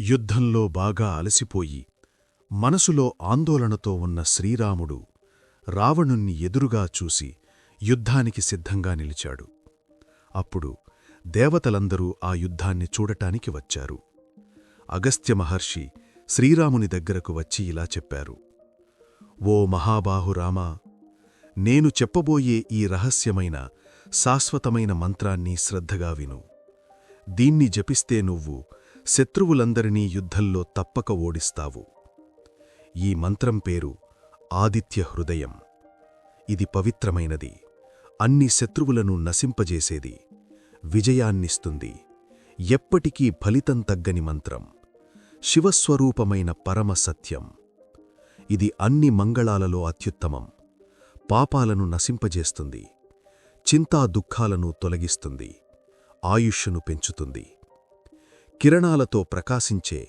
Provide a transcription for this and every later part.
యుద్ధంలో బాగా అలసిపోయి మనసులో ఆందోళనతో ఉన్న శ్రీరాముడు రావణుణ్ణి ఎదురుగా చూసి యుద్ధానికి సిద్ధంగా నిలిచాడు. అప్పుడు దేవతలందరూ ఆ యుద్ధాన్ని చూడటానికి వచ్చారు. అగస్త్య మహర్షి శ్రీరాముని దగ్గరకు వచ్చి ఇలా చెప్పారు: ఓ మహాబాహురామా, నేను చెప్పబోయే ఈ రహస్యమైన శాశ్వతమైన మంత్రాన్ని శ్రద్ధగా విను. దీన్ని జపిస్తే నువ్వు శత్రువులందరినీ యుద్ధంలో తప్పక ఓడిస్తావు. ఈ మంత్రం పేరు ఆదిత్య హృదయం. ఇది పవిత్రమైనది, అన్ని శత్రువులను నశింపజేసేది, విజయాన్నిస్తుంది, ఎప్పటికీ ఫలితం తగ్గని మంత్రం, శివస్వరూపమైన పరమ సత్యం. ఇది అన్ని మంగళాలలో అత్యుత్తమం. పాపాలను నశింపజేస్తుంది, చింతా దుఃఖాలను తొలగిస్తుంది, ఆయుష్షును పెంచుతుంది. కిరణాలతో ప్రకాశించే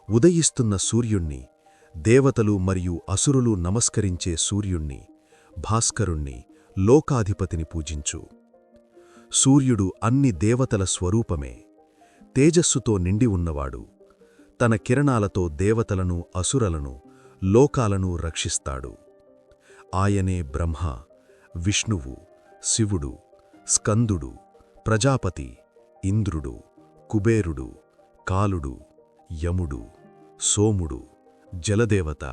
ఉదయిస్తున్న సూర్యుణ్ణి, దేవతలు మరియు అసురులు నమస్కరించే సూర్యుణ్ణి, భాస్కరుణ్ణి, లోకాధిపతిని పూజించు. సూర్యుడు అన్ని దేవతల స్వరూపమే, తేజస్సుతో నిండి ఉన్నవాడు. తన కిరణాలతో దేవతలను, అసురలను, లోకాలను రక్షిస్తాడు. ఆయనే బ్రహ్మ, విష్ణువు, శివుడు, స్కందుడు, ప్రజాపతి, ఇంద్రుడు, కుబేరుడు, కాలుడు, యముడు, సోముడు, జలదేవత,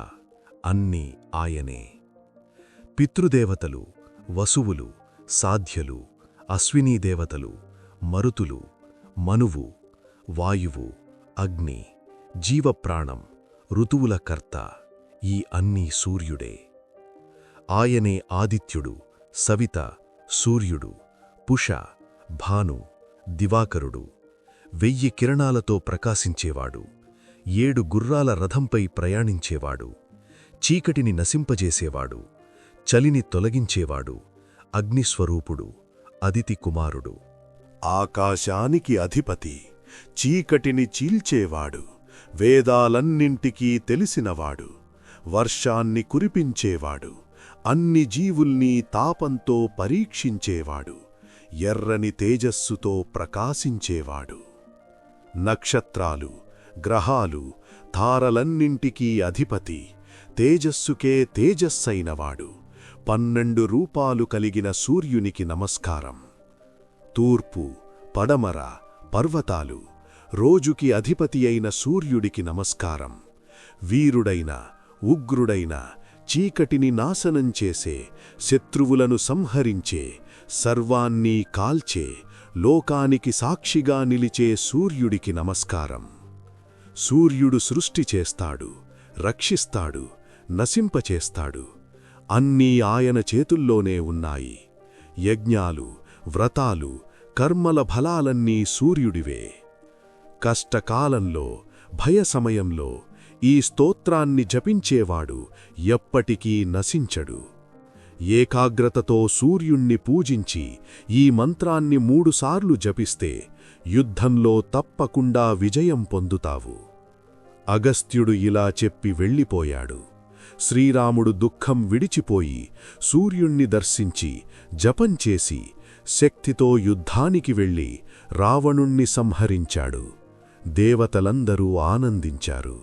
అన్నీ ఆయనే. పితృదేవతలు, వసువులు, సాధ్యలు, అశ్వినీదేవతలు, మరుతులు, మనువు, వాయువు, అగ్ని, జీవప్రాణం, ఋతువుల కర్త, ఈ అన్నీ సూర్యుడే. ఆయనే ఆదిత్యుడు, సవిత, సూర్యుడు, పుష, భాను, దివాకరుడు, 1000 కిరణాలతో ప్రకాశించేవాడు, 7 గుర్రాల రథంపై ప్రయాణించేవాడు, చీకటిని నశింపజేసేవాడు, చలిని తొలగించేవాడు, అగ్నిస్వరూపుడు, అదితి కుమారుడు. ఆకాశానికి అధిపతి, చీకటిని చీల్చేవాడు, వేదాలన్నింటికీ తెలిసినవాడు, వర్షాన్ని కురిపించేవాడు, అన్ని జీవుల్ని తాపంతో పరీక్షించేవాడు, ఎర్రని తేజస్సుతో ప్రకాశించేవాడు. నక్షత్రాలు, గ్రహాలు, తారలన్నింటికీ అధిపతి, తేజస్సుకే తేజస్సైనవాడు, 12 రూపాలు కలిగిన సూర్యునికి నమస్కారం. తూర్పు, పడమర, పర్వతాలు, రోజుకి అధిపతి అయిన సూర్యుడికి నమస్కారం. వీరుడైన, ఉగ్రుడైన, చీకటిని నాశనం చేసే, శత్రువులను సంహరించే, సర్వాన్నీ కాల్చే, లోకానికి సాక్షిగా నిలిచే సూర్యుడికి నమస్కారం. సూర్యుడు సృష్టి చేస్తాడు, రక్షిస్తాడు, నశింపచేస్తాడు. అన్నీ ఆయన చేతుల్లోనే ఉన్నాయి. యజ్ఞాలు, వ్రతాలు, కర్మల ఫలాలన్నీ సూర్యుడివే. కష్టకాలంలో, భయ సమయంలో ఈ స్తోత్రాన్ని జపించేవాడు ఎప్పటికీ నశించడు. ఏకాగ్రతతో సూర్యుణ్ణి పూజించి ఈ మంత్రాన్ని 3 సార్లు జపిస్తే యుద్ధంలో తప్పకుండా విజయం పొందుతావు. అగస్త్యుడు ఇలా చెప్పి వెళ్ళిపోయాడు. శ్రీరాముడు దుఃఖం విడిచిపోయి సూర్యుణ్ణి దర్శించి జపం చేసి శక్తితో యుద్ధానికి వెళ్ళి రావణుణ్ణి సంహరించాడు. దేవతలందరూ ఆనందించారు.